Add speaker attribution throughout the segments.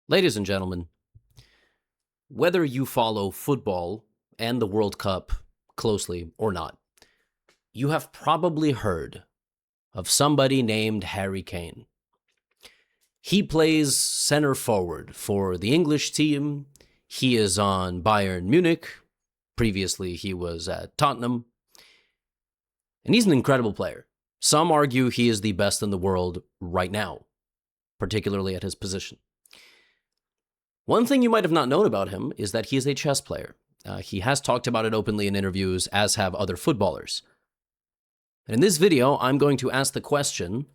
Speaker 1: Ladies and gentlemen, whether you follow football and the World Cup closely or not, you have probably heard of somebody named Harry Kane. He plays center forward for the English team. He is on Bayern Munich. Previously, he was at Tottenham. And he's an incredible player. Some argue he is the best in the world right now, particularly at his position. One thing you might have not known about him is that he is a chess player. He has talked about it openly in interviews, as have other footballers. And in this video, I'm going to ask the question,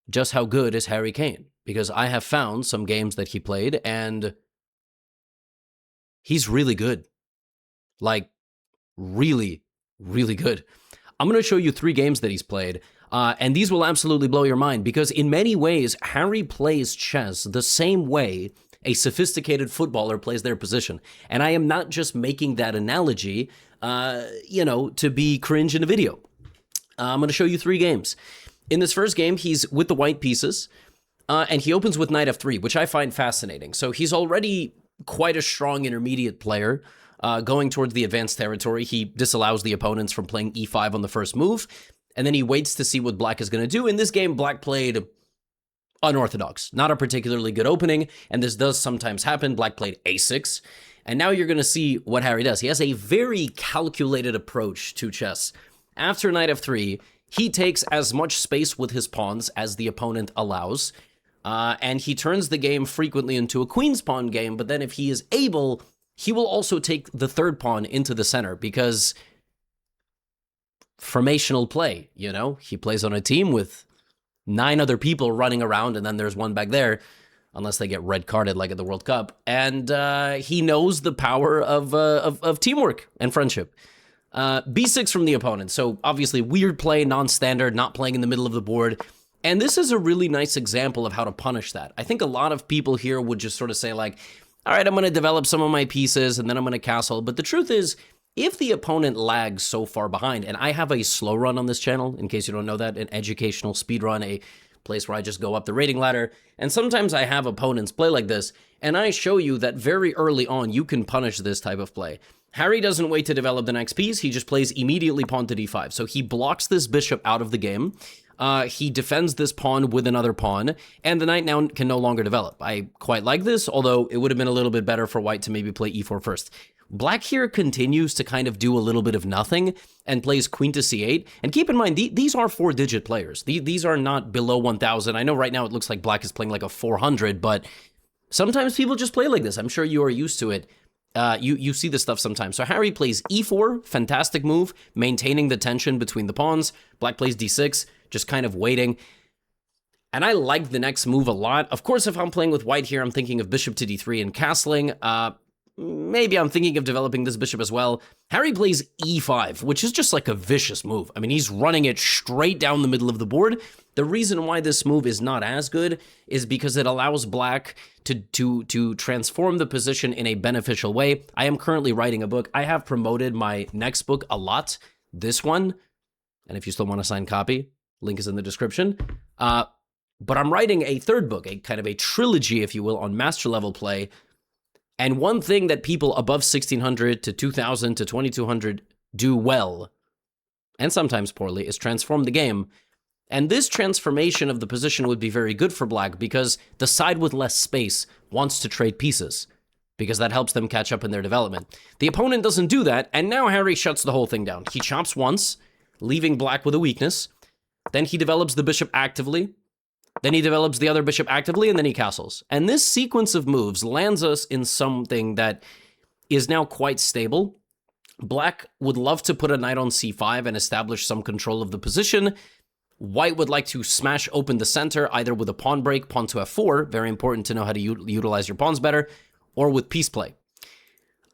Speaker 1: just how good is Harry Kane? Because I have found some games that he played, and he's really good. Like, really, really good. I'm going to show you 3 games that he's played, and these will absolutely blow your mind, because in many ways, Harry plays chess the same way a sophisticated footballer plays their position. And I am not just making that analogy, to be cringe in a video. I'm going to show you 3 games. In this first game, he's with the white pieces, and he opens with knight f3, which I find fascinating. So he's already quite a strong intermediate player, going towards the advanced territory. He disallows the opponents from playing e5 on the first move, and then he waits to see what black is going to do. In this game, black played unorthodox, not a particularly good opening, and this does sometimes happen. Black played a6, and now you're going to see what Harry does. He has a very calculated approach to chess. After knight f3, he takes as much space with his pawns as the opponent allows, and he turns the game frequently into a queen's pawn game, but then if he is able, he will also take the third pawn into the center, because formational play, he plays on a team with 9 other people running around, and then there's one back there, unless they get red carded like at the World Cup. And he knows the power of teamwork and friendship. B6 from the opponent. So obviously weird play, non-standard, not playing in the middle of the board. And this is a really nice example of how to punish that. I think a lot of people here would just sort of say like, all right, I'm going to develop some of my pieces and then I'm going to castle. But the truth is, if the opponent lags so far behind, and I have a slow run on this channel, in case you don't know that, an educational speed run, a place where I just go up the rating ladder, and sometimes I have opponents play like this, and I show you that very early on you can punish this type of play. Harry doesn't wait to develop the next piece, he just plays immediately pawn to d5. So he blocks this bishop out of the game, he defends this pawn with another pawn, and the knight now can no longer develop. I quite like this, although it would have been a little bit better for white to maybe play e4 first. Black here continues to kind of do a little bit of nothing and plays queen to c8. And keep in mind, these are 4-digit players. These are not below 1,000. I know right now it looks like black is playing like a 400, but sometimes people just play like this. I'm sure you are used to it. You see this stuff sometimes. So Harry plays e4, fantastic move, maintaining the tension between the pawns. Black plays d6, just kind of waiting. And I like the next move a lot. Of course, if I'm playing with white here, I'm thinking of bishop to d3 and castling. Maybe I'm thinking of developing this bishop as well. Harry plays e5, which is just like a vicious move. I mean, he's running it straight down the middle of the board. The reason why this move is not as good is because it allows black to transform the position in a beneficial way. I am currently writing a book. I have promoted my next book a lot, this one. And if you still want a signed copy, link is in the description. But I'm writing a third book, a kind of a trilogy, if you will, on master level play. And one thing that people above 1600 to 2000 to 2200 do well, and sometimes poorly, is transform the game. And this transformation of the position would be very good for black because the side with less space wants to trade pieces because that helps them catch up in their development. The opponent doesn't do that, and now Harry shuts the whole thing down. He chops once, leaving black with a weakness. Then he develops the bishop actively. Then he develops the other bishop actively, and then he castles. And this sequence of moves lands us in something that is now quite stable. Black would love to put a knight on c5 and establish some control of the position. White would like to smash open the center, either with a pawn break, pawn to f4, very important to know how to utilize your pawns better, or with piece play.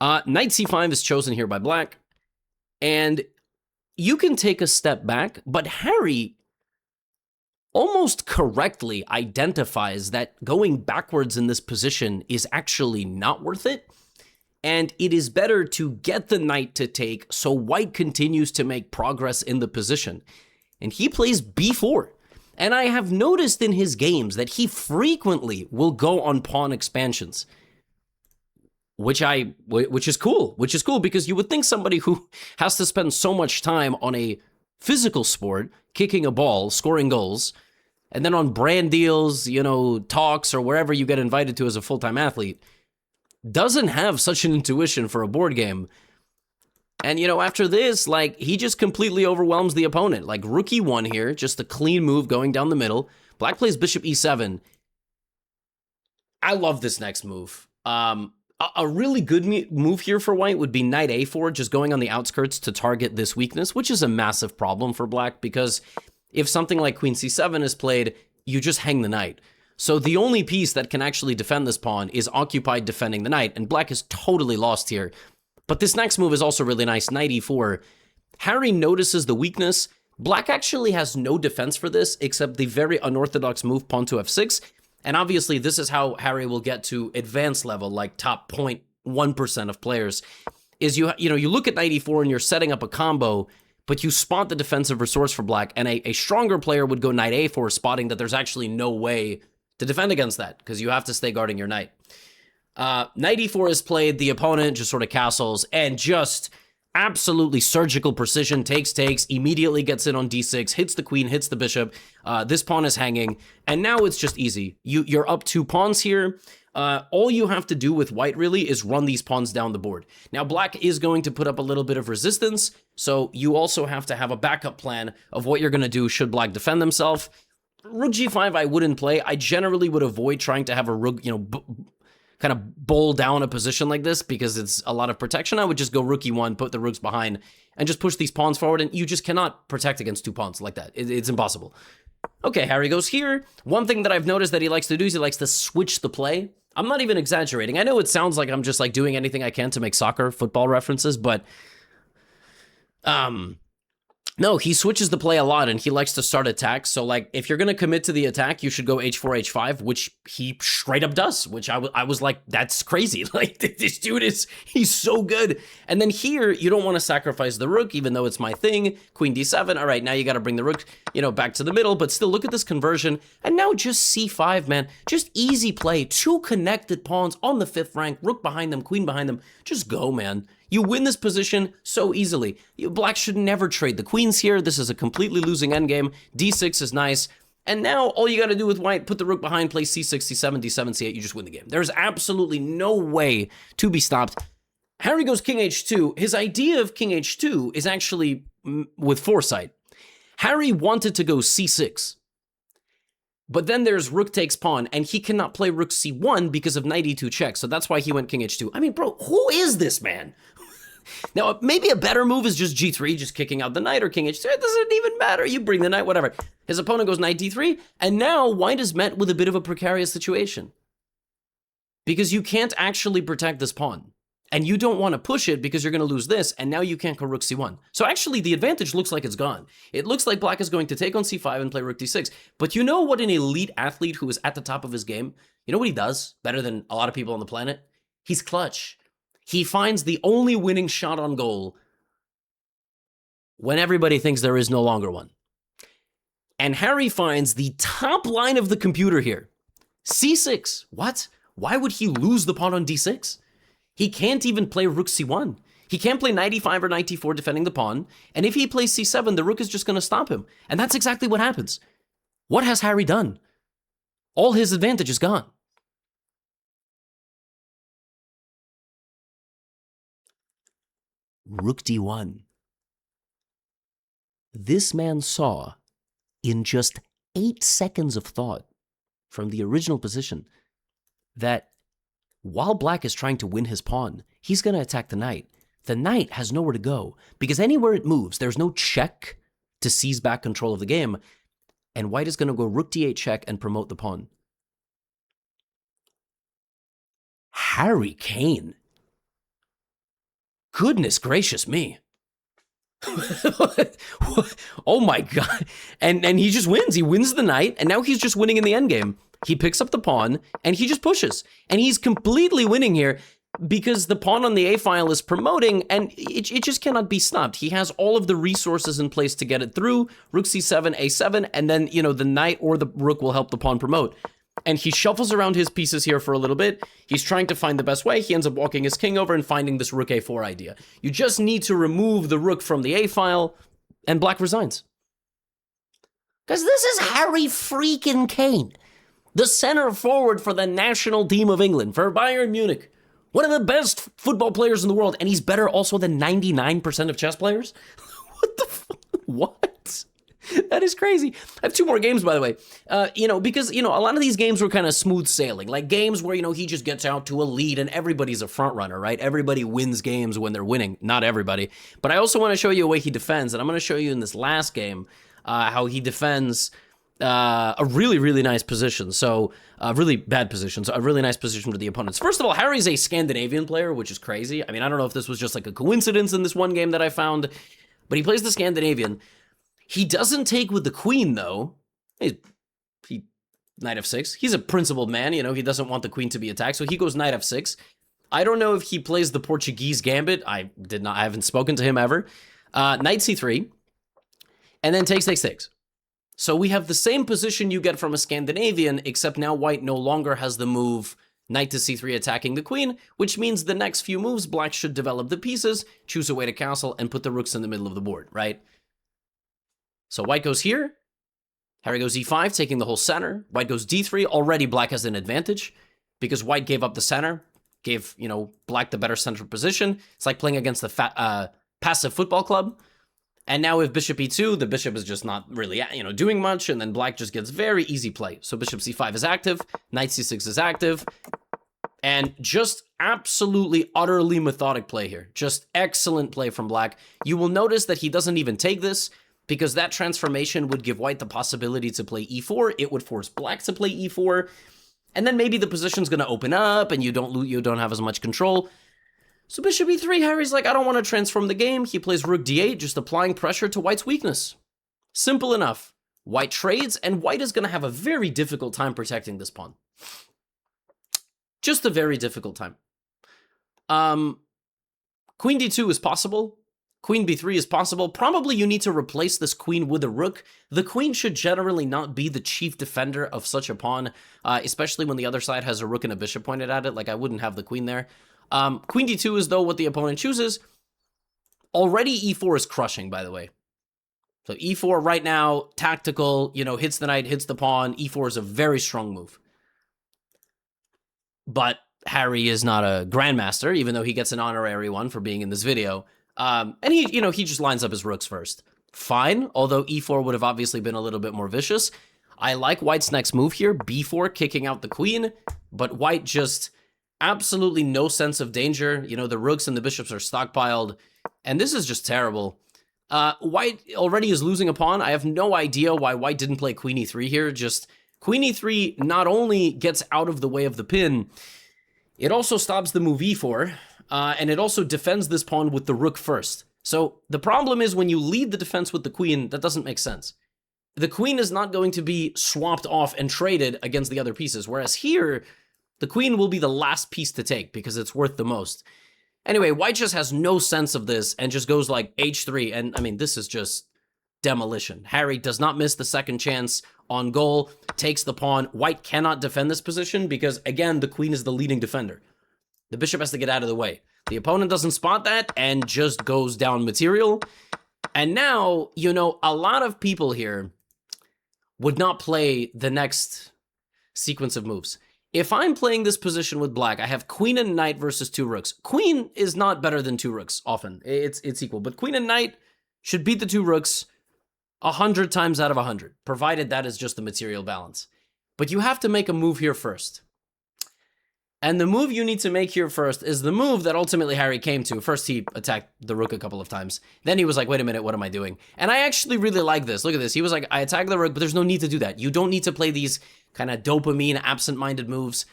Speaker 1: Knight c5 is chosen here by black, and you can take a step back, but Harry almost correctly identifies that going backwards in this position is actually not worth it, and it is better to get the knight to take so white continues to make progress in the position. And he plays b4. And I have noticed in his games that he frequently will go on pawn expansions, which is cool because you would think somebody who has to spend so much time on a physical sport, kicking a ball, scoring goals, and then on brand deals, talks or wherever you get invited to as a full-time athlete, doesn't have such an intuition for a board game. And, after this, he just completely overwhelms the opponent. Rook e1 here, just a clean move going down the middle. Black plays bishop e7. I love this next move. A really good move here for white would be knight a4, just going on the outskirts to target this weakness, which is a massive problem for black, because if something like queen c7 is played, you just hang the knight. So the only piece that can actually defend this pawn is occupied defending the knight, and black is totally lost here. But this next move is also really nice, knight e4. Harry notices the weakness. Black actually has no defense for this, except the very unorthodox move pawn to f6. And obviously, this is how Harry will get to advanced level, like top 0.1% of players, is you look at knight e4 and you're setting up a combo, but you spot the defensive resource for black, and a stronger player would go knight a4, spotting that there's actually no way to defend against that, because you have to stay guarding your knight. Knight e4 is played, the opponent just sort of castles, and just absolutely surgical precision, takes, immediately gets in on d6, hits the queen, hits the bishop. This pawn is hanging, and now it's just easy. You're up 2 pawns here. All you have to do with white, really, is run these pawns down the board. Now, black is going to put up a little bit of resistance, so you also have to have a backup plan of what you're going to do should black defend himself. Rook g5 I wouldn't play. I generally would avoid trying to have a rook, kind of bowl down a position like this because it's a lot of protection. I would just go rook e1, put the rooks behind, and just push these pawns forward, and you just cannot protect against 2 pawns like that. It's impossible. Okay, Harry goes here. One thing that I've noticed that he likes to do is he likes to switch the play. I'm not even exaggerating. I know it sounds like I'm just doing anything I can to make soccer, football references, but no, he switches the play a lot, and he likes to start attacks. So, if you're going to commit to the attack, you should go h4, h5, which he straight up does, which I was like, that's crazy. This dude he's so good. And then here, you don't want to sacrifice the rook, even though it's my thing. Queen d7. All right, now you got to bring the rook, back to the middle, but still look at this conversion. And now just c5, man. Just easy play. 2 connected pawns on the 5th rank, rook behind them, queen behind them. Just go, man. You win this position so easily. Black should never trade the queens here. This is a completely losing endgame. d6 is nice. And now all you got to do with white, put the rook behind, play c6, c7, d7, c8. You just win the game. There's absolutely no way to be stopped. Harry goes king h2. His idea of king h2 is actually with foresight. Harry wanted to go c6. But then there's rook takes pawn, and he cannot play rook c1 because of knight e2 check. So that's why he went king h2. I mean, bro, who is this man? Now, maybe a better move is just g3, just kicking out the knight, or king h2. It doesn't even matter. You bring the knight, whatever. His opponent goes knight d3, and now white is met with a bit of a precarious situation. Because you can't actually protect this pawn. And you don't want to push it because you're going to lose this, and now you can't go rook c1. So actually, the advantage looks like it's gone. It looks like black is going to take on c5 and play rook d6. But you know what an elite athlete who is at the top of his game, you know what he does better than a lot of people on the planet? He's clutch. He finds the only winning shot on goal when everybody thinks there is no longer one. And Harry finds the top line of the computer here. c6. What? Why would he lose the pawn on d6? He can't even play rook c1. He can't play knight e5 or knight e4 defending the pawn. And if he plays c7, the rook is just going to stop him. And that's exactly what happens. What has Harry done? All his advantage is gone. Rook d1. This man saw, in just 8 seconds of thought from the original position, that while black is trying to win his pawn, he's going to attack the knight. The knight has nowhere to go, because anywhere it moves, there's no check to seize back control of the game, and white is going to go rook d8 check and promote the pawn. Harry Kane. Goodness gracious me. Oh my God. And he just wins. He wins the knight, and now he's just winning in the endgame. He picks up the pawn, and he just pushes. And he's completely winning here. because the pawn on the a file is promoting, and it just cannot be stopped. He has all of the resources in place to get it through. Rook c7, a7, and then, you know, the knight or the rook will help the pawn promote. And he shuffles around his pieces here for a little bit. He's trying to find the best way. He ends up walking his king over and finding this rook a4 idea. You just need to remove the rook from the a file, and black resigns. Because this is Harry freaking Kane, the center forward for the national team of England, for Bayern Munich. One of the best football players in the world, and he's better also than 99% of chess players? What the what? That is crazy. I have 2 more games, by the way. You know, because, you know, a lot of these games were kind of smooth sailing. Like games where, you know, he just gets out to a lead and everybody's a front runner, right? Everybody wins games when they're winning. Not everybody. But I also want to show you a way he defends. And I'm going to show you in this last game how he defends a really, really nice position. So, really bad position. So, a really nice position for the opponents. First of all, Harry's a Scandinavian player, which is crazy. I mean, I don't know if this was just like a coincidence in this one game that I found, but he plays the Scandinavian. He doesn't take with the queen, though. He knight f6. He's a principled man, you know, he doesn't want the queen to be attacked, so he goes knight f6. I don't know if he plays the Portuguese gambit. I haven't spoken to him ever. Knight c3, and then takes takes. So we have the same position you get from a Scandinavian, except now white no longer has the move knight to c3 attacking the queen, which means the next few moves, black should develop the pieces, choose a way to castle, and put the rooks in the middle of the board, right? So white goes here, Harry goes e5, taking the whole center, white goes d3, already black has an advantage, because white gave up the center, gave, you know, black the better central position. It's like playing against the passive football club. And now with bishop e2, the bishop is just not really, you know, doing much, and then black just gets very easy play. So bishop c5 is active, knight c6 is active, and just absolutely, utterly methodic play here. Just excellent play from black. You will notice that he doesn't even take this, because that transformation would give white the possibility to play e4. It would force black to play e4, and then maybe the position's going to open up, and you don't have as much control. So bishop e3, Harry's like, I don't want to transform the game. He plays rook d8, just applying pressure to white's weakness. Simple enough. White trades, and white is going to have a very difficult time protecting this pawn. Just a very difficult time. Queen d2 is possible. Queen b3 is possible. Probably you need to replace this queen with a rook. The queen should generally not be the chief defender of such a pawn, especially when the other side has a rook and a bishop pointed at it. Like, I wouldn't have the queen there. Queen d2 is, though, what the opponent chooses. Already e4 is crushing, by the way. So e4 right now, tactical, you know, hits the knight, hits the pawn. E4 is a very strong move. But Harry is not a grandmaster, even though he gets an honorary one for being in this video. And he, you know, he just lines up his rooks first. Fine, although e4 would have obviously been a little bit more vicious. I like white's next move here, b4, kicking out the queen, but white just absolutely no sense of danger. You know, the rooks and the bishops are stockpiled, and this is just terrible. White already is losing a pawn. I have no idea why white didn't play queen e3 here. Just queen e3 not only gets out of the way of the pin, it also stops the move e4, and it also defends this pawn with the rook first. So the problem is when you lead the defense with the queen, that doesn't make sense. The queen is not going to be swapped off and traded against the other pieces, whereas here, the queen will be the last piece to take because it's worth the most. Anyway, white just has no sense of this and just goes like h3, and I mean, this is just demolition. Harry does not miss the second chance on goal, takes the pawn. White cannot defend this position because, again, the queen is the leading defender. The bishop has to get out of the way. The opponent doesn't spot that and just goes down material. And now, you know, a lot of people here would not play the next sequence of moves. If I'm playing this position with black, I have queen and knight versus two rooks. Queen is not better than two rooks often. It's equal. But queen and knight should beat the two rooks 100 times out of 100, provided that is just the material balance. But you have to make a move here first. And the move you need to make here first is the move that ultimately Harry came to. First, he attacked the rook a couple of times. Then he was like, wait a minute, what am I doing? And I actually really like this. Look at this. He was like, I attacked the rook, but there's no need to do that. You don't need to play these kind of dopamine, absent-minded moves.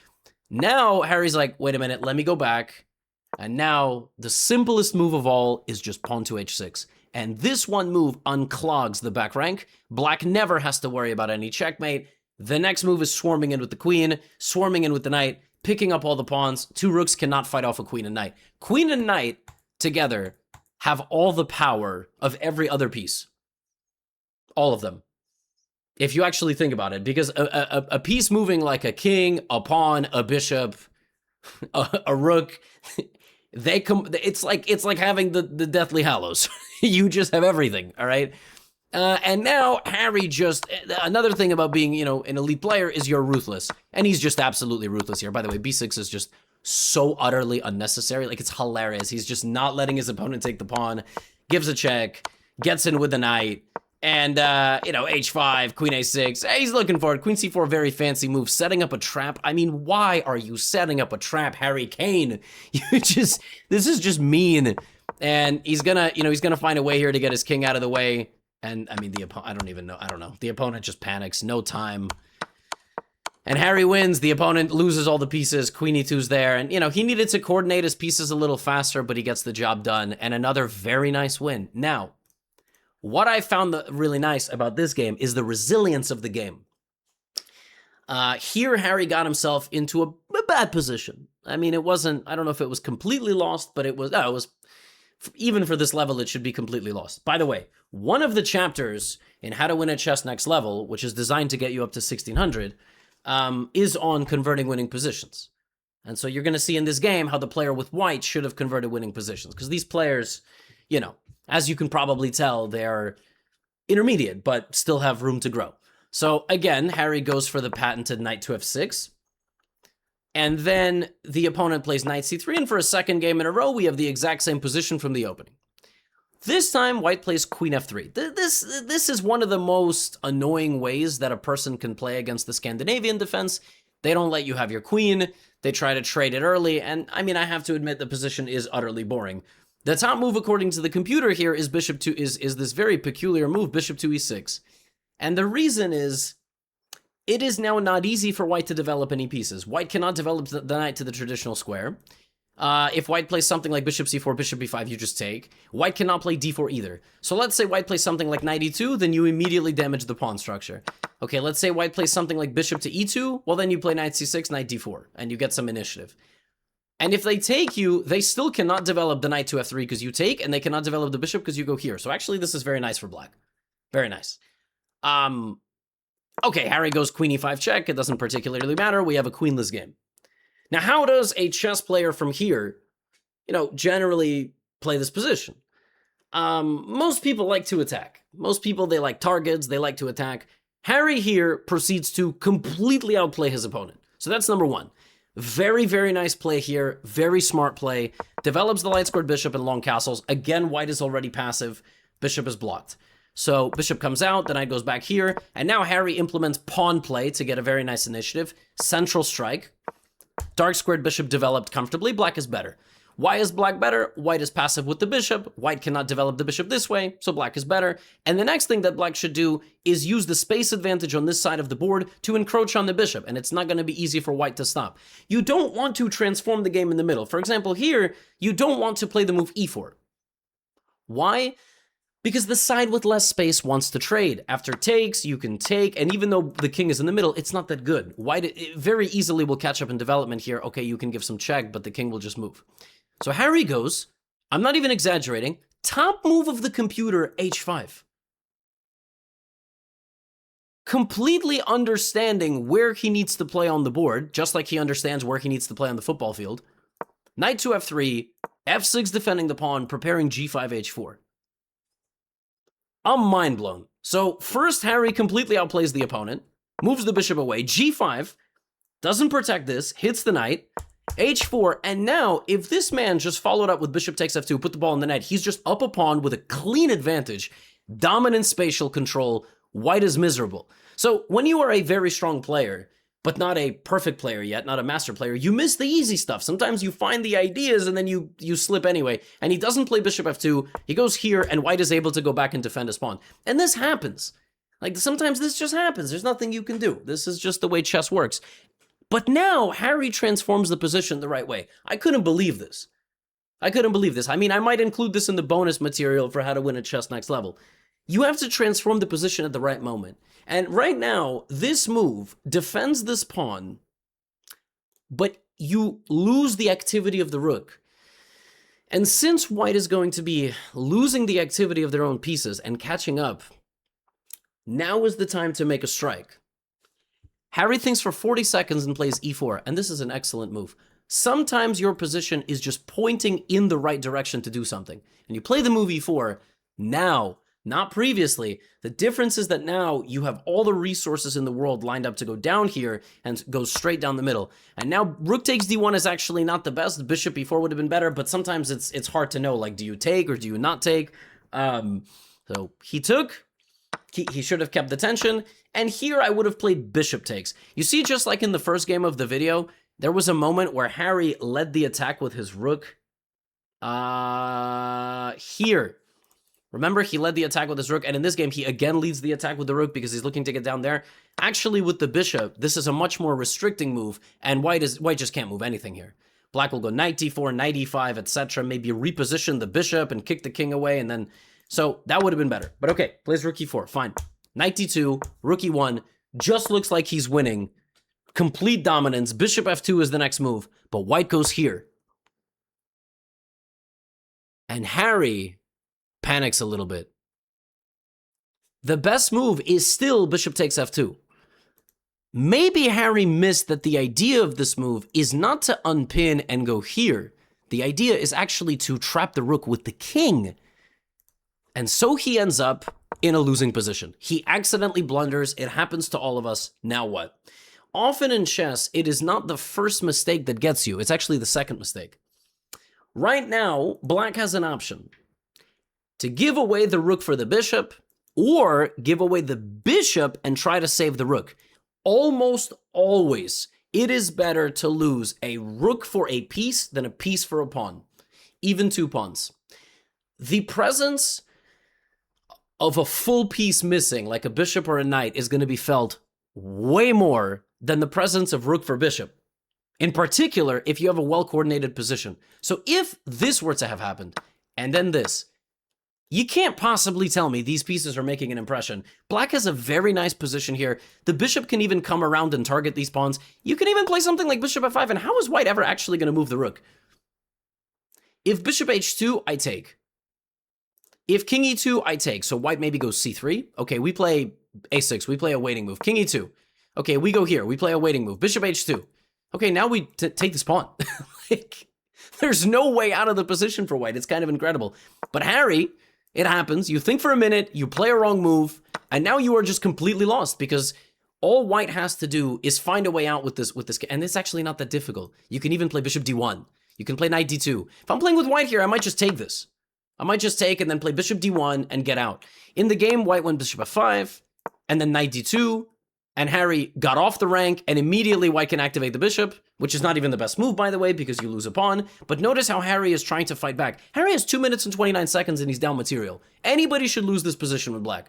Speaker 1: Now, Harry's like, wait a minute, let me go back. And now, the simplest move of all is just pawn to h6. And this one move unclogs the back rank. Black never has to worry about any checkmate. The next move is swarming in with the queen, swarming in with the knight. picking up all the pawns. 2 rooks cannot fight off a queen and knight. Queen and knight together have all the power of every other piece. All of them. If you actually think about it, because a piece moving like a king, a pawn, a bishop, a rook, it's like having the Deathly Hallows. You just have everything, all right? And now Harry just, another thing about being, you know, an elite player is you're ruthless. And he's just absolutely ruthless here. By the way, b6 is just so utterly unnecessary. Like, it's hilarious. He's just not letting his opponent take the pawn, gives a check, gets in with the knight, and, you know, h5, queen a6. He's looking for it. Queen c4, very fancy move. Setting up a trap. I mean, why are you setting up a trap, Harry Kane? This is just mean. And he's gonna, you know, he's gonna find a way here to get his king out of the way. And, I mean, I don't know. The opponent just panics. No time. And Harry wins. The opponent loses all the pieces. Queen e2's there. And, you know, he needed to coordinate his pieces a little faster, but he gets the job done. And another very nice win. Now, what I found really nice about this game is the resilience of the game. Here, Harry got himself into a bad position. I mean, it wasn't, I don't know if it was completely lost, but it was, even for this level, it should be completely lost. By the way, one of the chapters in How to Win at Chess Next Level, which is designed to get you up to 1600, is on converting winning positions. And so you're going to see in this game how the player with white should have converted winning positions. Because these players, you know, as you can probably tell, they're intermediate, but still have room to grow. So again, Harry goes for the patented knight to f6. And then the opponent plays knight c3, and for a second game in a row, we have the exact same position from the opening. This time, white plays queen f3. This is one of the most annoying ways that a person can play against the Scandinavian defense. They don't let you have your queen. They try to trade it early, and I mean, I have to admit the position is utterly boring. The top move, according to the computer here, is is this very peculiar move, bishop to e6. And the reason is, it is now not easy for white to develop any pieces. White cannot develop the knight to the traditional square. If white plays something like bishop c4, bishop b5, you just take. White cannot play d4 either. So let's say white plays something like knight e2, then you immediately damage the pawn structure. Okay, let's say white plays something like bishop to e2, well then you play knight c6, knight d4, and you get some initiative. And if they take you, they still cannot develop the knight to f3 because you take, and they cannot develop the bishop because you go here. So actually, this is very nice for black. Very nice. Okay, Harry goes queen e5 check. It doesn't particularly matter. We have a queenless game. Now, how does a chess player from here, you know, generally play this position? Most people like to attack. Most people, they like targets. They like to attack. Harry here proceeds to completely outplay his opponent. So that's number one. Very, very nice play here. Very smart play. Develops the light squared bishop and long castles. Again, white is already passive. Bishop is blocked. So bishop comes out, the knight goes back here, and now Harry implements pawn play to get a very nice initiative. Central strike. Dark squared bishop developed comfortably. Black is better. Why is black better? White is passive with the bishop. White cannot develop the bishop this way, so black is better. And the next thing that black should do is use the space advantage on this side of the board to encroach on the bishop, and it's not going to be easy for white to stop. You don't want to transform the game in the middle. For example, here, you don't want to play the move e4. Why? Because the side with less space wants to trade. After takes, you can take, and even though the king is in the middle, it's not that good. White very easily will catch up in development here. Okay, you can give some check, but the king will just move. So Harry goes, I'm not even exaggerating, top move of the computer, h5. Completely understanding where he needs to play on the board, just like he understands where he needs to play on the football field. Knight to f3, f6 defending the pawn, preparing g5, h4. I'm mind blown. So first, Harry completely outplays the opponent, moves the bishop away, g5, doesn't protect this, hits the knight, h4, and now if this man just followed up with bishop takes f2, put the ball in the net, he's just up a pawn with a clean advantage, dominant spatial control, white is miserable. So when you are a very strong player, but not a perfect player yet, not a master player, you miss the easy stuff. Sometimes you find the ideas and then you slip anyway. And he doesn't play bishop f2. He goes here and white is able to go back and defend his pawn. And this happens. Like, sometimes this just happens. There's nothing you can do. This is just the way chess works. But now Harry transforms the position the right way. I couldn't believe this. I couldn't believe this. I mean, I might include this in the bonus material for How to Win at Chess Next Level. You have to transform the position at the right moment. And right now, this move defends this pawn, but you lose the activity of the rook. And since white is going to be losing the activity of their own pieces and catching up, now is the time to make a strike. Harry thinks for 40 seconds and plays e4, and this is an excellent move. Sometimes your position is just pointing in the right direction to do something, and you play the move e4 now, not previously. The difference is that now you have all the resources in the world lined up to go down here and go straight down the middle. And now rook takes d1 is actually not the best. Bishop e4 would have been better, but sometimes it's hard to know, like, do you take or do you not take? So he took. He should have kept the tension, and here I would have played bishop takes. You see, just like in the first game of the video, there was a moment where Harry led the attack with his rook. Here. Remember, he led the attack with his rook, and in this game, he again leads the attack with the rook because he's looking to get down there. Actually, with the bishop, this is a much more restricting move, and white just can't move anything here. Black will go knight d4, knight e5, etc. Maybe reposition the bishop and kick the king away, and then... So that would have been better. But okay, plays rook e4, fine. Knight d2, rook e1, just looks like he's winning. Complete dominance. Bishop f2 is the next move, but white goes here. And Harry panics a little bit. The best move is still bishop takes f2. Maybe Harry missed that the idea of this move is not to unpin and go here. The idea is actually to trap the rook with the king. And so he ends up in a losing position. He accidentally blunders. It happens to all of us. Now what? Often in chess, it is not the first mistake that gets you. It's actually the second mistake. Right now, black has an option to give away the rook for the bishop or give away the bishop and try to save the rook. Almost always, it is better to lose a rook for a piece than a piece for a pawn. Even 2 pawns. The presence of a full piece missing, like a bishop or a knight, is going to be felt way more than the presence of rook for bishop. In particular, if you have a well-coordinated position. So if this were to have happened, and then this, you can't possibly tell me these pieces are making an impression. Black has a very nice position here. The bishop can even come around and target these pawns. You can even play something like bishop f5, and how is white ever actually going to move the rook? If bishop h2, I take. If king e2, I take. So white maybe goes c3. Okay, we play a6. We play a waiting move. King e2. Okay, we go here. We play a waiting move. Bishop h2. Okay, now we take this pawn. Like, there's no way out of the position for white. It's kind of incredible. But Harry, it happens. You think for a minute, you play a wrong move, and now you are just completely lost because all white has to do is find a way out with this. And it's actually not that difficult. You can even play bishop d1. You can play knight d2. If I'm playing with white here, I might just take this. I might just take and then play bishop d1 and get out. In the game, white went bishop f5, and then knight d2, and Harry got off the rank, and immediately white can activate the bishop, which is not even the best move, by the way, because you lose a pawn. But notice how Harry is trying to fight back. Harry has 2 minutes and 29 seconds, and he's down material. Anybody should lose this position with black.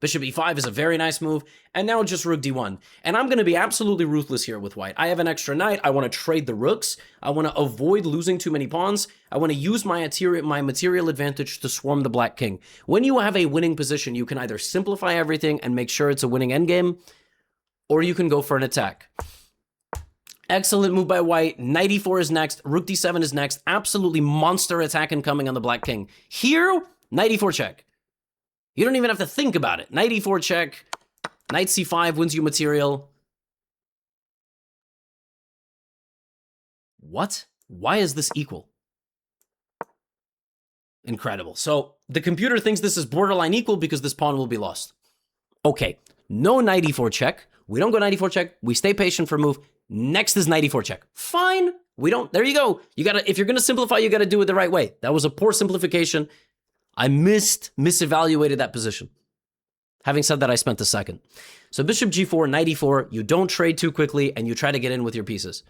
Speaker 1: Bishop e5 is a very nice move, and now just rook d1. And I'm going to be absolutely ruthless here with white. I have an extra knight. I want to trade the rooks. I want to avoid losing too many pawns. I want to use my material advantage to swarm the black king. When you have a winning position, you can either simplify everything and make sure it's a winning endgame, or you can go for an attack. Excellent move by white. Knight e4 is next. Rook d7 is next. Absolutely monster attack incoming on the black king. Here, knight e4 check. You don't even have to think about it. Knight e4 check. Knight c5 wins you material. What? Why is this equal? Incredible. So the computer thinks this is borderline equal because this pawn will be lost. Okay, no knight e4 check. We don't go knight e4 check. We stay patient for move. Next is knight e4 check. Fine. We don't. There you go. You gotta. If you're gonna simplify, you gotta do it the right way. That was a poor simplification. I misevaluated that position. Having said that, I spent a second. So bishop g4, knight e4, you don't trade too quickly, and you try to get in with your pieces.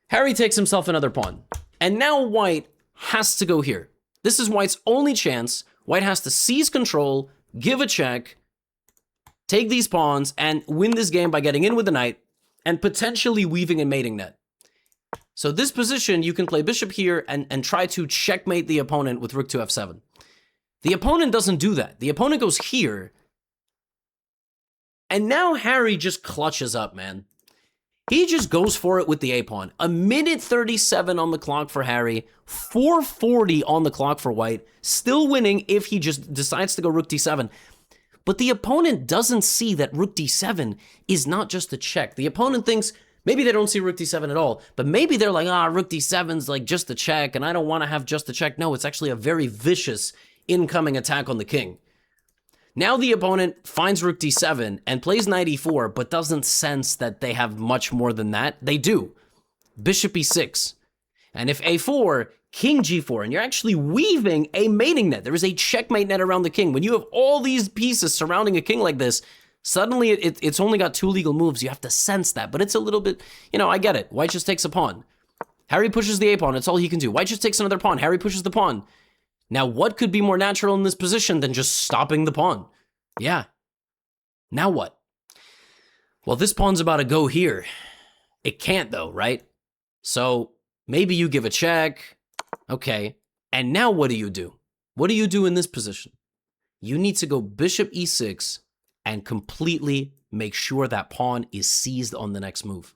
Speaker 1: Harry takes himself another pawn. And now white has to go here. This is white's only chance. White has to seize control, give a check, take these pawns, and win this game by getting in with the knight, and potentially weaving a mating net. So this position, you can play bishop here and try to checkmate the opponent with rook to f7. The opponent doesn't do that. The opponent goes here. And now Harry just clutches up, man. He just goes for it with the A-pawn. A minute 37 on the clock for Harry, 4:40 on the clock for White, still winning if he just decides to go rook d7. But the opponent doesn't see that rook d7 is not just a check. The opponent thinks, maybe they don't see rook d7 at all, but maybe they're like, rook d7's like just a check, and I don't want to have just a check. No, it's actually a very vicious incoming attack on the king. Now the opponent finds rook d7 and plays knight e4, but doesn't sense that they have much more than that. They do. Bishop e6. And if a4, king g4, and you're actually weaving a mating net. There is a checkmate net around the king. When you have all these pieces surrounding a king like this, suddenly it's only got 2 legal moves. You have to sense that, but it's a little bit, I get it. White just takes a pawn. Harry pushes the a-pawn. It's all he can do. White just takes another pawn. Harry pushes the pawn. Now, what could be more natural in this position than just stopping the pawn? Yeah. Now what? Well, this pawn's about to go here. It can't, though, right? So maybe you give a check. Okay. And now what do you do? What do you do in this position? You need to go bishop e6 and completely make sure that pawn is seized on the next move.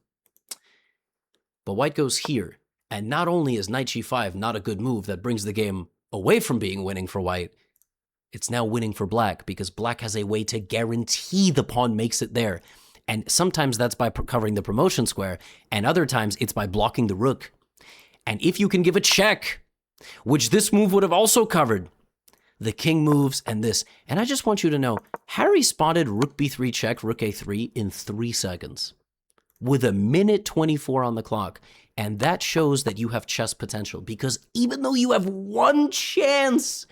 Speaker 1: But White goes here. And not only is knight g5 not a good move that brings the game away from being winning for White, it's now winning for Black because Black has a way to guarantee the pawn makes it there. And sometimes that's by covering the promotion square, and other times it's by blocking the rook. And if you can give a check, which this move would have also covered, the king moves and this. And I just want you to know, Harry spotted rook b3 check, rook a3 in 3 seconds with a minute 24 on the clock. And that shows that you have chess potential because even though you have one chance,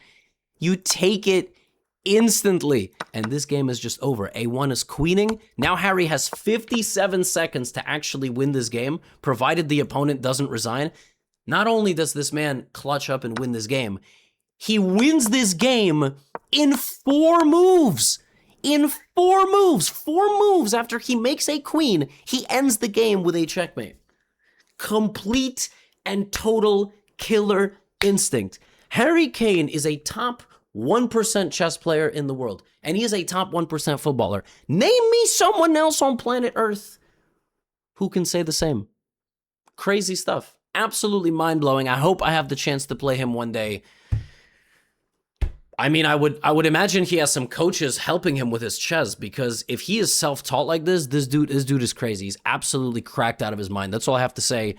Speaker 1: you take it instantly. And this game is just over. A1 is queening. Now Harry has 57 seconds to actually win this game, provided the opponent doesn't resign. Not only does this man clutch up and win this game, he wins this game in 4 moves. In 4 moves. 4 moves after he makes a queen, he ends the game with a checkmate. Complete and total killer instinct. Harry Kane is a top 1% chess player in the world, and he is a top 1% footballer. Name me someone else on planet Earth who can say the same. Crazy stuff. Absolutely mind-blowing. I hope I have the chance to play him one day. I mean, I would imagine he has some coaches helping him with his chess, because if he is self-taught like this dude is crazy. He's absolutely cracked out of his mind. That's all I have to say.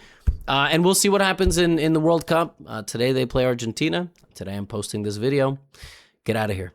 Speaker 1: And we'll see what happens in the World Cup. Today they play Argentina. Today I'm posting this video. Get out of here.